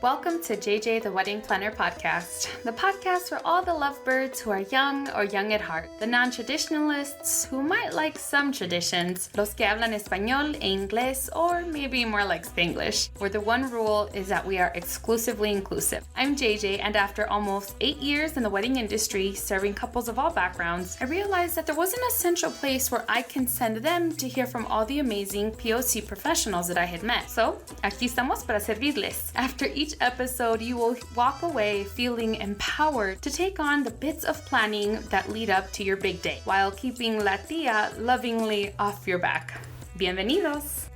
Welcome to JJ the Wedding Planner Podcast, the podcast for all the lovebirds who are young or young at heart, the non-traditionalists who might like some traditions, los que hablan español e inglés, or maybe more like Spanglish, where the one rule is that we are exclusively inclusive. I'm JJ, and after almost 8 years in the wedding industry, serving couples of all backgrounds, I realized that there was an essential place where I can send them to hear from all the amazing POC professionals that I had met. So, aquí estamos para servirles. After each episode, you will walk away feeling empowered to take on the bits of planning that lead up to your big day, while keeping La Tia lovingly off your back. Bienvenidos!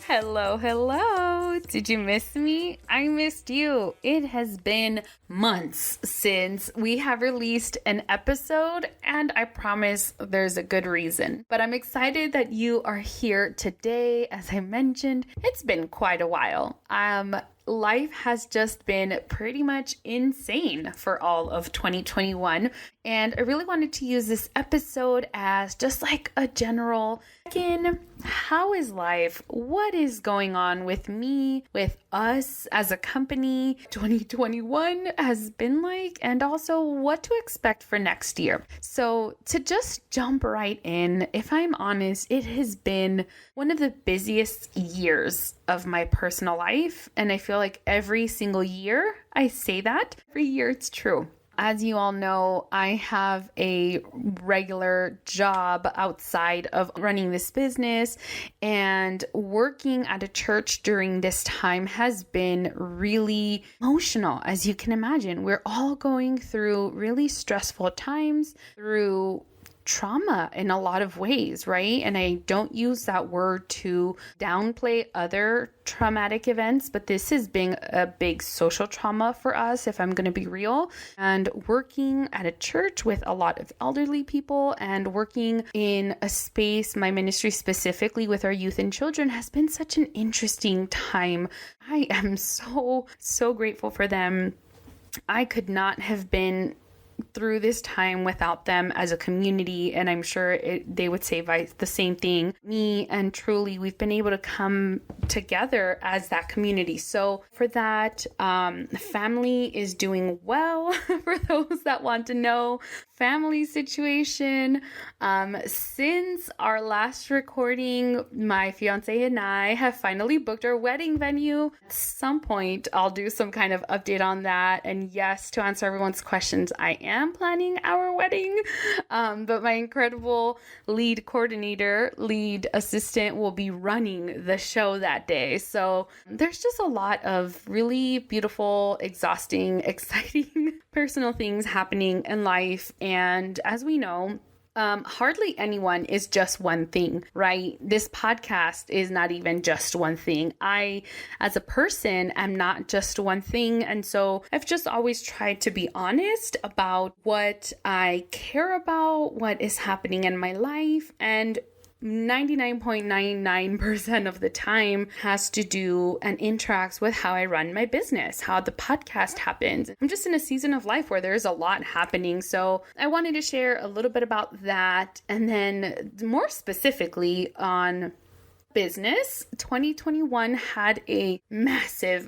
Hello. Did you miss me? I missed you. It has been months since we have released an episode, and I promise there's a good reason. But I'm excited that you are here today. As I mentioned, it's been quite a while. Life has just been pretty much insane for all of 2021. And I really wanted to use this episode as just like a general check-in. How is life? What is going on with me, with us as a company? 2021 has been like, and also what to expect for next year. So to just jump right in, if I'm honest, it has been one of the busiest years of my personal life. And I feel like every single year I say that, every year it's true. As you all know, I have a regular job outside of running this business, and working at a church during this time has been really emotional, as you can imagine. We're all going through really stressful times, through trauma in a lot of ways, right? And I don't use that word to downplay other traumatic events, but this has been a big social trauma for us, if I'm going to be real. And working at a church with a lot of elderly people and working in a space, my ministry specifically with our youth and children, has been such an interesting time. I am so grateful for them. I could not have been through this time without them as a community, and I'm sure they would say the same thing. Me and Truly, we've been able to come together as that community. So for that, family is doing well. For those that want to know, family situation. Since our last recording, my fiance and I have finally booked our wedding venue. At some point, I'll do some kind of update on that. And yes, to answer everyone's questions, I am planning our wedding. But my incredible lead assistant will be running the show that day. So there's just a lot of really beautiful, exhausting, exciting personal things happening in life. And as we know, hardly anyone is just one thing, right? This podcast is not even just one thing. I, as a person, am not just one thing. And so I've just always tried to be honest about what I care about, what is happening in my life, and 99.99% of the time has to do and interacts with how I run my business, how the podcast happens. I'm just in a season of life where there's a lot happening. So I wanted to share a little bit about that. And then more specifically on business, 2021 had a massive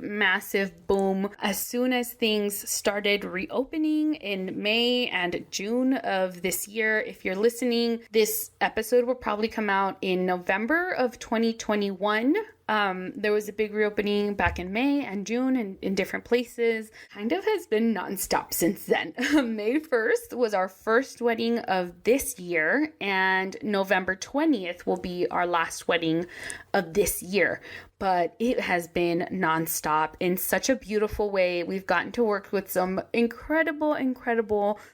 boom as soon as things started reopening in May and June of this year. If you're listening, this episode will probably come out in November of 2021. There was a big reopening back in May and June in different places. Kind of has been nonstop since then. May 1st was our first wedding of this year, and November 20th will be our last wedding of this year. But it has been nonstop in such a beautiful way. We've gotten to work with some incredible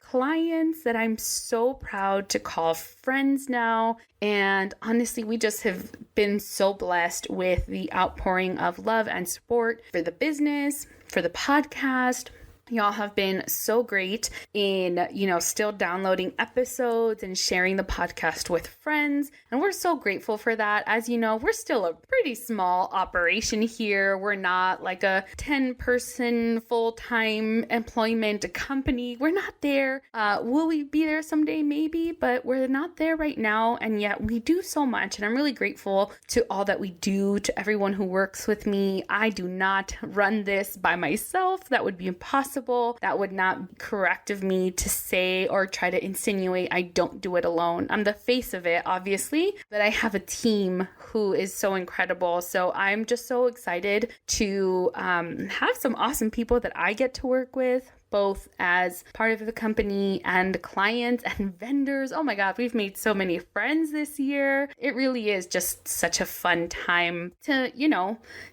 clients that I'm so proud to call friends now. And honestly, we just have been so blessed with the outpouring of love and support for the business, for the podcast, Y'all have been so great in, still downloading episodes and sharing the podcast with friends. And we're so grateful for that. As you know, we're still a pretty small operation here. We're not like a 10-person full-time employment company. We're not there. Will we be there someday? Maybe, but we're not there right now. And yet we do so much. And I'm really grateful to all that we do, to everyone who works with me. I do not run this by myself. That would be impossible. That would not be correct of me to say or try to insinuate I don't do it alone. I'm the face of it, obviously, but I have a team who is so incredible. So I'm just so excited to have some awesome people that I get to work with, both as part of the company and clients and vendors. Oh my God, we've made so many friends this year. It really is just such a fun time to,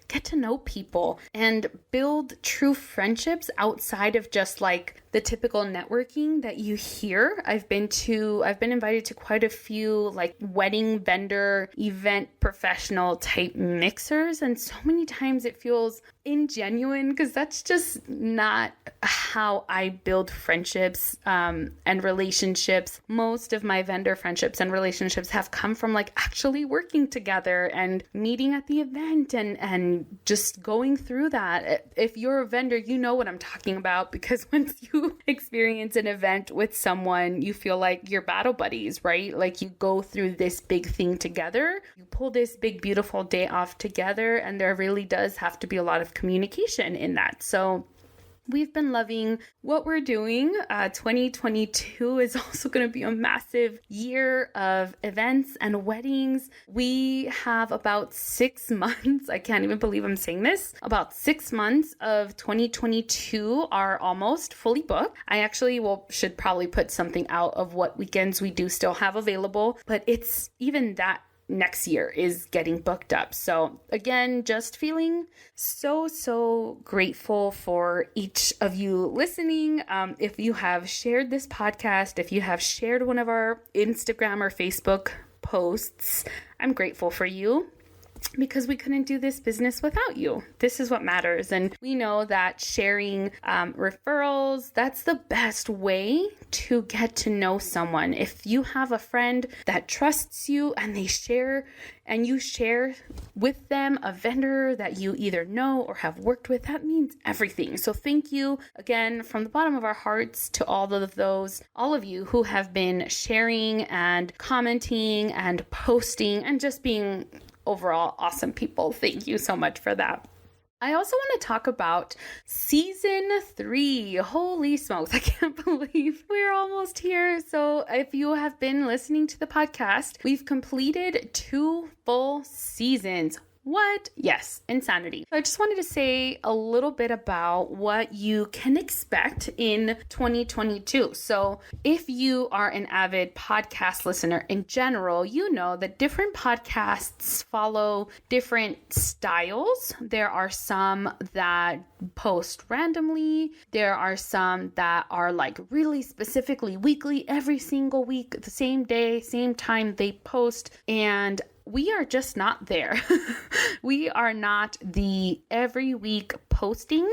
get to know people and build true friendships outside of just like the typical networking that you hear. I've been invited to quite a few like wedding vendor, event professional type mixers. And so many times it feels ingenuine because that's just not how I build friendships and relationships. Most of my vendor friendships and relationships have come from like actually working together and meeting at the event and just going through that. If you're a vendor, you know what I'm talking about, because once you experience an event with someone, you feel like you're battle buddies, right? Like you go through this big thing together, you pull this big, beautiful day off together, and there really does have to be a lot of communication in that. So we've been loving what we're doing. 2022 is also going to be a massive year of events and weddings. We have about 6 months. I can't even believe I'm saying this. About 6 months of 2022 are almost fully booked. I actually should probably put something out of what weekends we do still have available, but it's even that next year is getting booked up. So again, just feeling so grateful for each of you listening. If you have shared this podcast, if you have shared one of our Instagram or Facebook posts, I'm grateful for you, because we couldn't do this business without you. This is what matters. And we know that sharing referrals, that's the best way to get to know someone. If you have a friend that trusts you and they share, and you share with them a vendor that you either know or have worked with, that means everything. So thank you again from the bottom of our hearts to all of you who have been sharing and commenting and posting and just being overall awesome people. Thank you so much for that. I also want to talk about season 3. Holy smokes, I can't believe we're almost here. So if you have been listening to the podcast, we've completed 2 full seasons. What? Yes, insanity. So I just wanted to say a little bit about what you can expect in 2022. So if you are an avid podcast listener in general, you know that different podcasts follow different styles. There are some that post randomly. There are some that are like really specifically weekly, every single week, the same day, same time they post. And we are just not there. We are not the every week posting.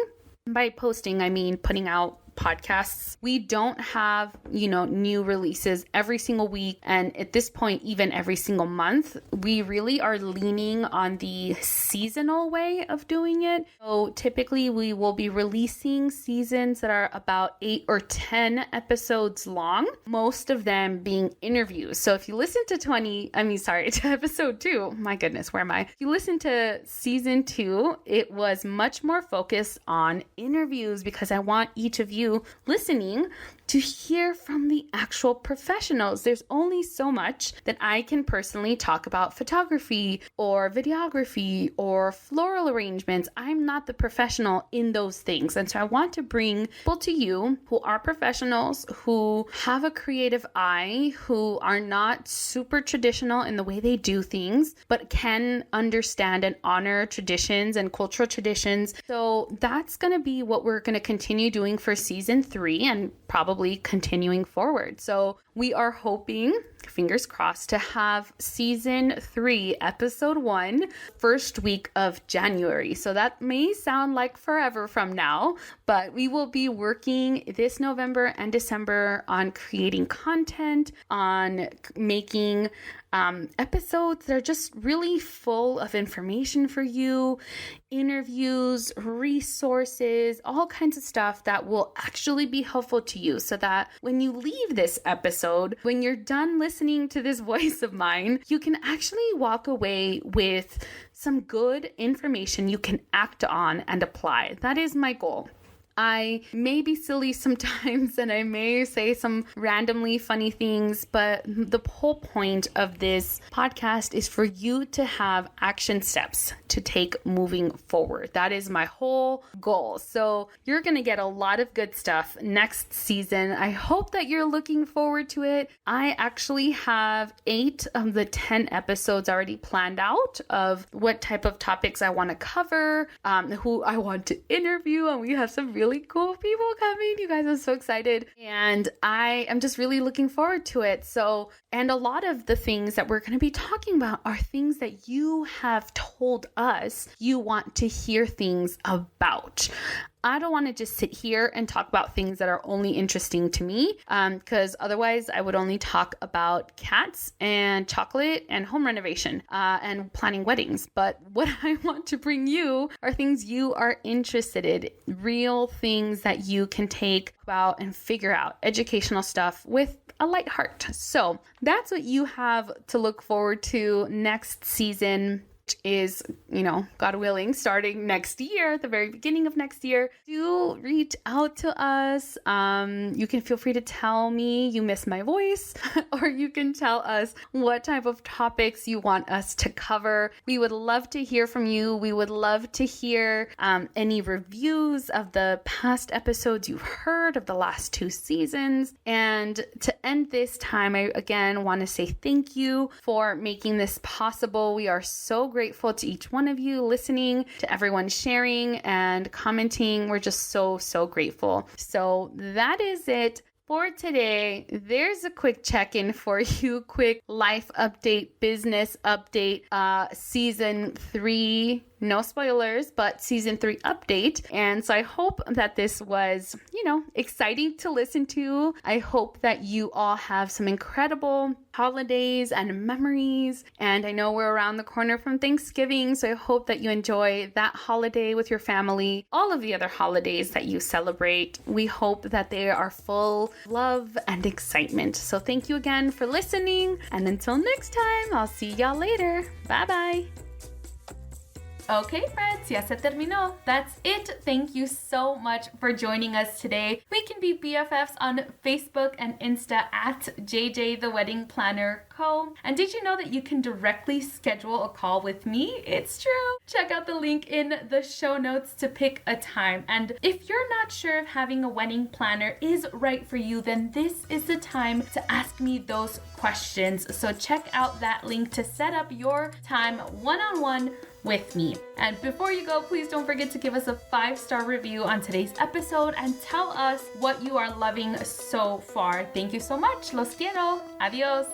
By posting, I mean putting out podcasts. We don't have, new releases every single week. And at this point, even every single month, we really are leaning on the seasonal way of doing it. So typically we will be releasing seasons that are about 8 or 10 episodes long, most of them being interviews. So if you listen to episode 2, my goodness, where am I? If you listen to season 2, it was much more focused on interviews because I want each of you listening to hear from the actual professionals. There's only so much that I can personally talk about photography or videography or floral arrangements. I'm not the professional in those things. And so I want to bring people to you who are professionals, who have a creative eye, who are not super traditional in the way they do things, but can understand and honor traditions and cultural traditions. So that's going to be what we're going to continue doing for season 3 and probably continuing forward. So we are hoping fingers crossed, to have season 3, episode 1, first week of January. So that may sound like forever from now, but we will be working this November and December on creating content, on making episodes that are just really full of information for you, interviews, resources, all kinds of stuff that will actually be helpful to you, so that when you leave this episode, when you're done listening to this voice of mine, you can actually walk away with some good information you can act on and apply. That is my goal. I may be silly sometimes and I may say some randomly funny things, but the whole point of this podcast is for you to have action steps to take moving forward. That is my whole goal. So you're going to get a lot of good stuff next season. I hope that you're looking forward to it. I actually have 8 of the 10 episodes already planned out of what type of topics I want to cover, who I want to interview, and we have some really cool people coming. You guys, are so excited. And I am just really looking forward to it. So, and a lot of the things that we're going to be talking about are things that you have told us you want to hear things about. I don't want to just sit here and talk about things that are only interesting to me, because otherwise I would only talk about cats and chocolate and home renovation and planning weddings. But what I want to bring you are things you are interested in, real things that you can take about and figure out, educational stuff with a light heart. So that's what you have to look forward to next season, is, God willing, starting next year, at the very beginning of next year. Do reach out to us. You can feel free to tell me you miss my voice, or you can tell us what type of topics you want us to cover. We would love to hear from you. We would love to hear any reviews of the past episodes you've heard of the last 2 seasons. And to end this time, I again want to say thank you for making this possible. We are so grateful to each one of you listening, to everyone sharing and commenting. We're just so grateful. So that is it for today. There's a quick check-in for you, quick life update, business update, season 3. No spoilers, but season 3 update. And so I hope that this was, exciting to listen to. I hope that you all have some incredible holidays and memories. And I know we're around the corner from Thanksgiving, so I hope that you enjoy that holiday with your family. All of the other holidays that you celebrate, we hope that they are full of love and excitement. So thank you again for listening. And until next time, I'll see y'all later. Bye-bye. Okay, friends, ya se terminó. That's it. Thank you so much for joining us today. We can be BFFs on Facebook and Insta at JJ the Wedding Planner Co. And did you know that you can directly schedule a call with me? It's true. Check out the link in the show notes to pick a time. And if you're not sure if having a wedding planner is right for you, then this is the time to ask me those questions. So check out that link to set up your time one-on-one with me. And before you go, please don't forget to give us a 5-star review on today's episode and tell us what you are loving so far. Thank you so much. Los quiero. Adios.